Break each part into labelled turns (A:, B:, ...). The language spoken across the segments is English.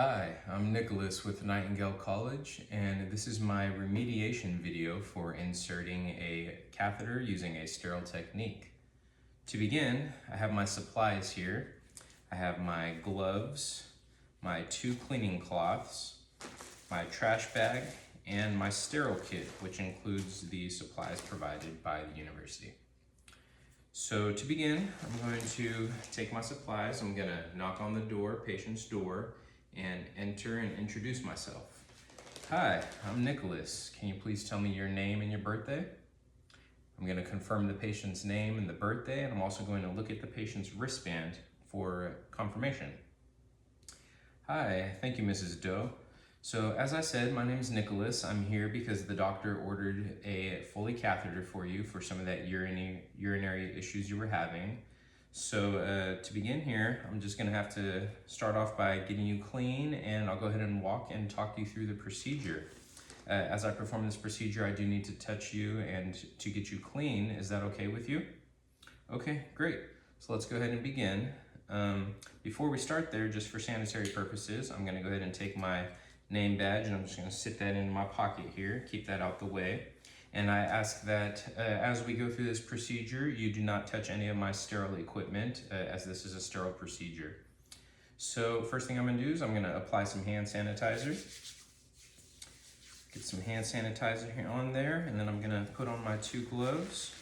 A: Hi, I'm Nicholas with Nightingale College, and this is my remediation video for inserting a catheter using a sterile technique. To begin, I have my supplies here. I have my gloves, my 2 cleaning cloths, my trash bag, and my sterile kit, which includes the supplies provided by the university. So to begin, I'm going to take my supplies. I'm going to knock on the patient's door, and enter and introduce myself. Hi, I'm Nicholas. Can you please tell me your name and your birthday? I'm going to confirm the patient's name and the birthday, and I'm also going to look at the patient's wristband for confirmation. Hi, thank you, Mrs. Doe. So as I said, my name is Nicholas. I'm here because the doctor ordered a Foley catheter for you for some of that urinary issues you were having. So to begin here, I'm just gonna have to start off by getting you clean, and I'll go ahead and walk and talk you through the procedure. As I perform this procedure, I do need to touch you and to get you clean. Is that okay with you? Okay, great. So let's go ahead and begin. Before we start there, just for sanitary purposes, I'm gonna go ahead and take my name badge and I'm just gonna sit that in my pocket here, keep that out the way. And I ask that as we go through this procedure, you do not touch any of my sterile equipment as this is a sterile procedure. So first thing I'm gonna do is I'm gonna apply some hand sanitizer. Get some hand sanitizer here on there, and then I'm gonna put on my 2 gloves.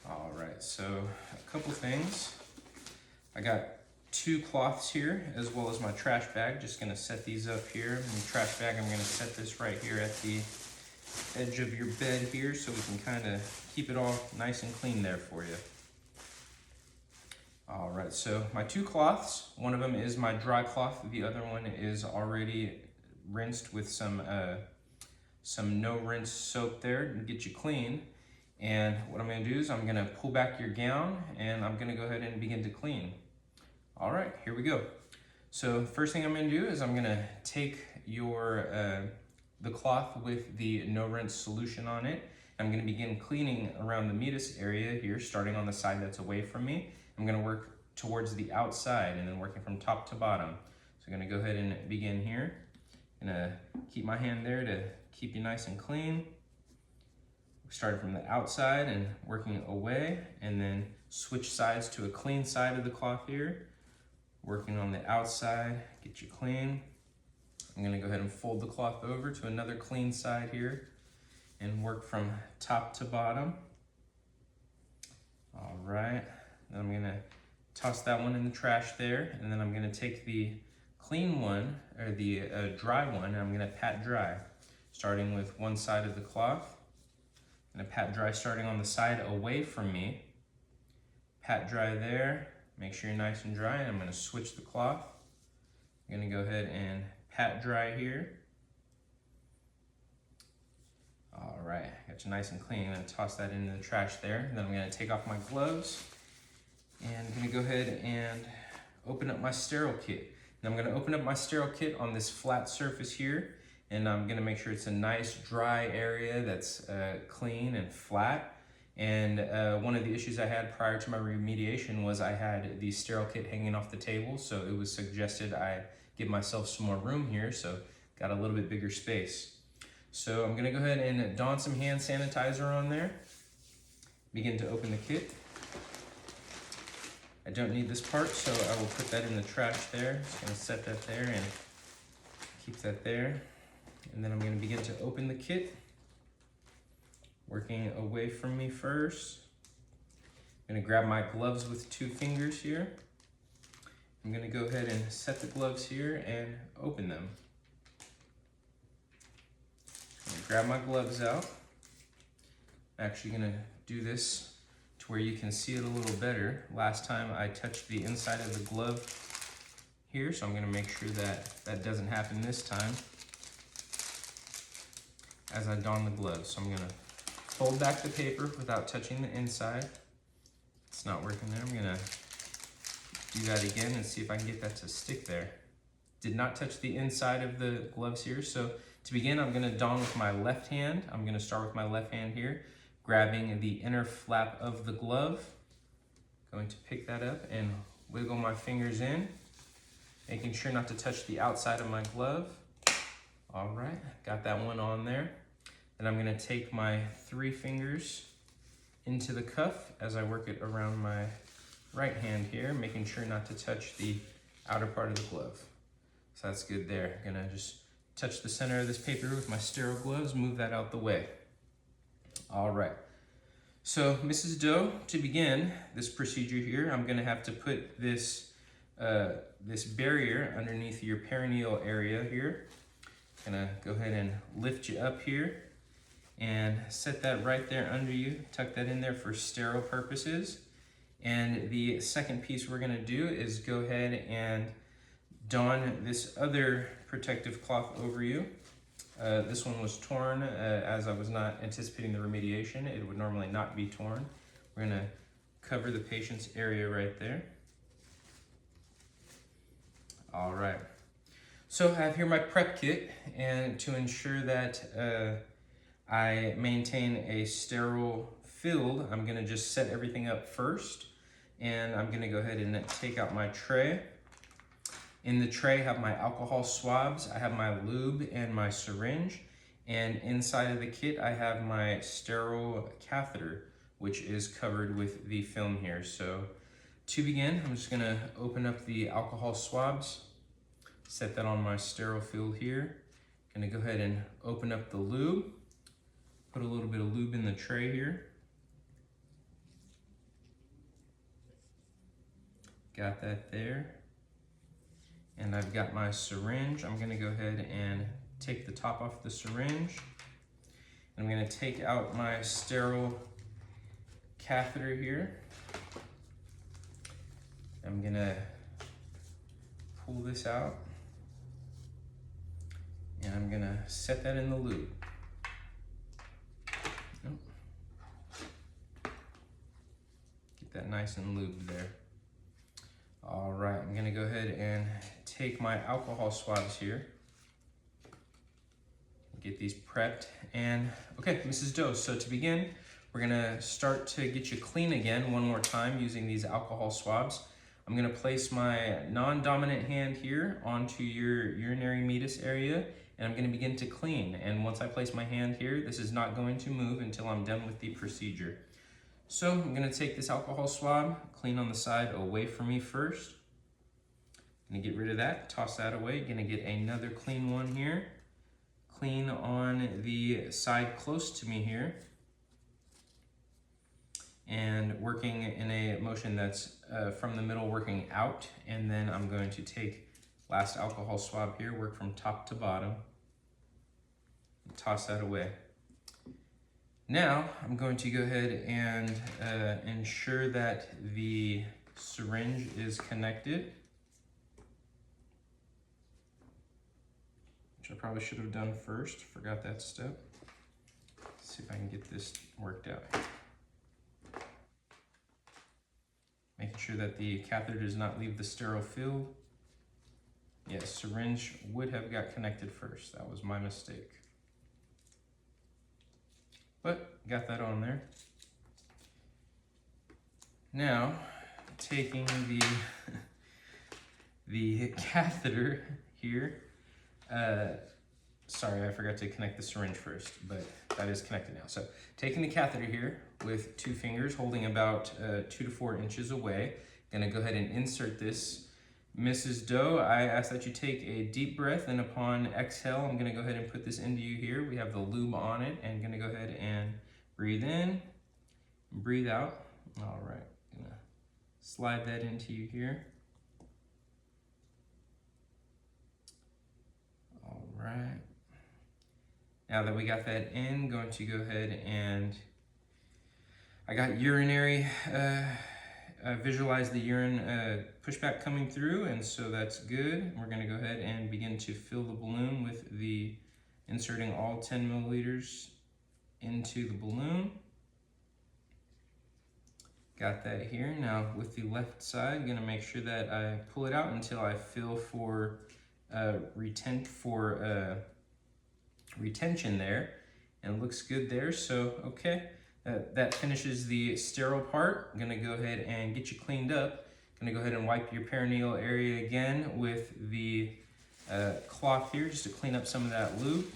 A: All right, so a couple things. I got 2 cloths here, as well as my trash bag. Just gonna set these up here. In the trash bag, I'm gonna set this right here at the edge of your bed here so we can kind of keep it all nice and clean there for you. All right, so my 2 cloths, one of them is my dry cloth. The other one is already rinsed with some no rinse soap there to get you clean. And what I'm gonna do is I'm gonna pull back your gown and I'm gonna go ahead and begin to clean. All right, here we go. So first thing I'm gonna do is I'm gonna take the cloth with the no rinse solution on it. I'm gonna begin cleaning around the meatus area here, starting on the side that's away from me. I'm gonna work towards the outside and then working from top to bottom. So I'm gonna go ahead and begin here. I'm gonna keep my hand there to keep you nice and clean. Starting from the outside and working away, and then switch sides to a clean side of the cloth here. Working on the outside, get you clean. I'm gonna go ahead and fold the cloth over to another clean side here and work from top to bottom. All right, then I'm gonna toss that one in the trash there, and then I'm gonna take the clean one, or the dry one, and I'm gonna pat dry, starting with one side of the cloth. I'm gonna pat dry starting on the side away from me. Pat dry there. Make sure you're nice and dry, and I'm gonna switch the cloth. I'm gonna go ahead and pat dry here. All right, got you nice and clean. I'm gonna toss that into the trash there. Then I'm gonna take off my gloves, and I'm gonna go ahead and open up my sterile kit. And I'm gonna open up my sterile kit on this flat surface here, and I'm gonna make sure it's a nice dry area that's clean and flat. And one of the issues I had prior to my remediation was I had the sterile kit hanging off the table, so it was suggested I give myself some more room here, so got a little bit bigger space. So I'm gonna go ahead and don some hand sanitizer on there, begin to open the kit. I don't need this part, so I will put that in the trash there. Just gonna set that there and keep that there. And then I'm gonna begin to open the kit. Working away from me first. I'm gonna grab my gloves with 2 fingers here. I'm gonna go ahead and set the gloves here and open them. I'm gonna grab my gloves out. I'm actually gonna do this to where you can see it a little better. Last time I touched the inside of the glove here, so I'm gonna make sure that that doesn't happen this time as I don the gloves. So I'm gonna fold back the paper without touching the inside. It's not working there. I'm gonna do that again and see if I can get that to stick there. Did not touch the inside of the gloves here. So to begin, I'm gonna don with my left hand. I'm gonna start with my left hand here, grabbing the inner flap of the glove. Going to pick that up and wiggle my fingers in, making sure not to touch the outside of my glove. All right, got that one on there. And I'm gonna take my 3 fingers into the cuff as I work it around my right hand here, making sure not to touch the outer part of the glove. So that's good there. Gonna just touch the center of this paper with my sterile gloves, move that out the way. All right. So Mrs. Doe, to begin this procedure here, I'm gonna have to put this, this barrier underneath your perineal area here. Gonna go ahead and lift you up here and set that right there under you. Tuck that in there for sterile purposes. And the second piece we're gonna do is go ahead and don this other protective cloth over you. This one was torn as I was not anticipating the remediation. It would normally not be torn. We're gonna cover the patient's area right there. All right. So I have here my prep kit, and to ensure that I maintain a sterile field, I'm gonna just set everything up first, and I'm gonna go ahead and take out my tray. In the tray I have my alcohol swabs, I have my lube and my syringe, and inside of the kit I have my sterile catheter, which is covered with the film here. So to begin, I'm just gonna open up the alcohol swabs, set that on my sterile field here. Gonna go ahead and open up the lube, put a little bit of lube in the tray here. Got that there. And I've got my syringe. I'm gonna go ahead and take the top off the syringe. I'm gonna take out my sterile catheter here. I'm gonna pull this out, and I'm gonna set that in the lube. Get that nice and lubed there. All right, I'm gonna go ahead and take my alcohol swabs here. Get these prepped, and okay, Mrs. Doe, so to begin, we're gonna start to get you clean again one more time using these alcohol swabs. I'm gonna place my non-dominant hand here onto your urinary meatus area, and I'm gonna begin to clean. And once I place my hand here, this is not going to move until I'm done with the procedure. So I'm gonna take this alcohol swab, clean on the side away from me first. Gonna get rid of that, toss that away. Gonna get another clean one here. Clean on the side close to me here. And working in a motion that's from the middle working out. And then I'm going to take last alcohol swab here, work from top to bottom. And toss that away. Now I'm going to go ahead and ensure that the syringe is connected, which I probably should have done first, forgot that step. Let's see if I can get this worked out. Making sure that the catheter does not leave the sterile field. Yes, syringe would have got connected first. That was my mistake. But got that on there. Now, taking the catheter here. Sorry, I forgot to connect the syringe first, but that is connected now. So taking the catheter here with 2 fingers, holding about 2 to 4 inches away. Gonna go ahead and insert this. Mrs. Doe, I ask that you take a deep breath, and upon exhale, I'm gonna go ahead and put this into you here. We have the lube on it, and gonna go ahead and breathe in, breathe out. All right, gonna slide that into you here. All right. Now that we got that in, going to go ahead and I got urinary, visualize the urine pushback coming through, and so that's good. We're gonna go ahead and begin to fill the balloon with the, inserting all 10 milliliters into the balloon. Got that here. Now with the left side, I'm gonna make sure that I pull it out until I feel for retention there, and it looks good there. So okay, that finishes the sterile part. I'm gonna go ahead and get you cleaned up. Gonna go ahead and wipe your perineal area again with the cloth here just to clean up some of that lube.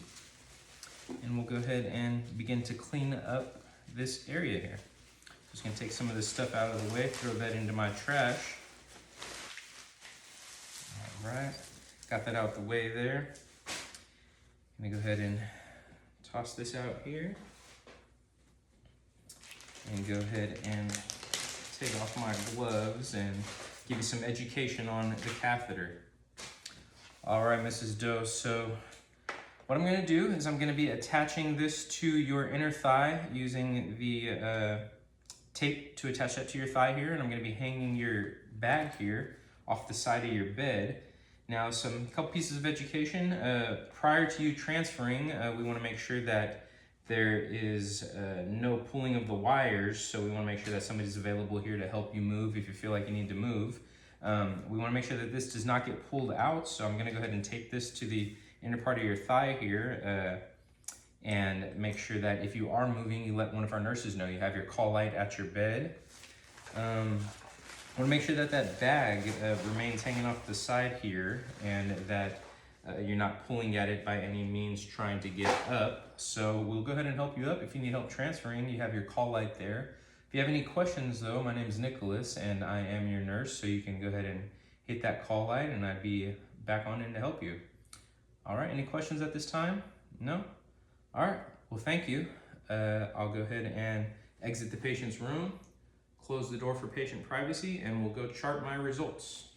A: And we'll go ahead and begin to clean up this area here. Just gonna take some of this stuff out of the way, throw that into my trash. All right, got that out the way there. Gonna go ahead and toss this out here. And go ahead and take off my gloves and give you some education on the catheter. All right, Mrs. Doe, so what I'm gonna do is I'm gonna be attaching this to your inner thigh using the tape to attach that to your thigh here, and I'm gonna be hanging your bag here off the side of your bed. Now, couple pieces of education. Prior to you transferring, we wanna make sure that there is no pulling of the wires, so we wanna make sure that somebody's available here to help you move if you feel like you need to move. We wanna make sure that this does not get pulled out, so I'm gonna go ahead and tape this to the inner part of your thigh here, and make sure that if you are moving, you let one of our nurses know. You have your call light at your bed. Want to make sure that that bag remains hanging off the side here, and that you're not pulling at it by any means trying to get up. So we'll go ahead and help you up. If you need help transferring, you have your call light there. If you have any questions though, my name is Nicholas and I am your nurse, so you can go ahead and hit that call light and I'd be back on in to help you. All right, any questions at this time? No? All right, well, thank you. I'll go ahead and exit the patient's room, close the door for patient privacy, and we'll go chart my results.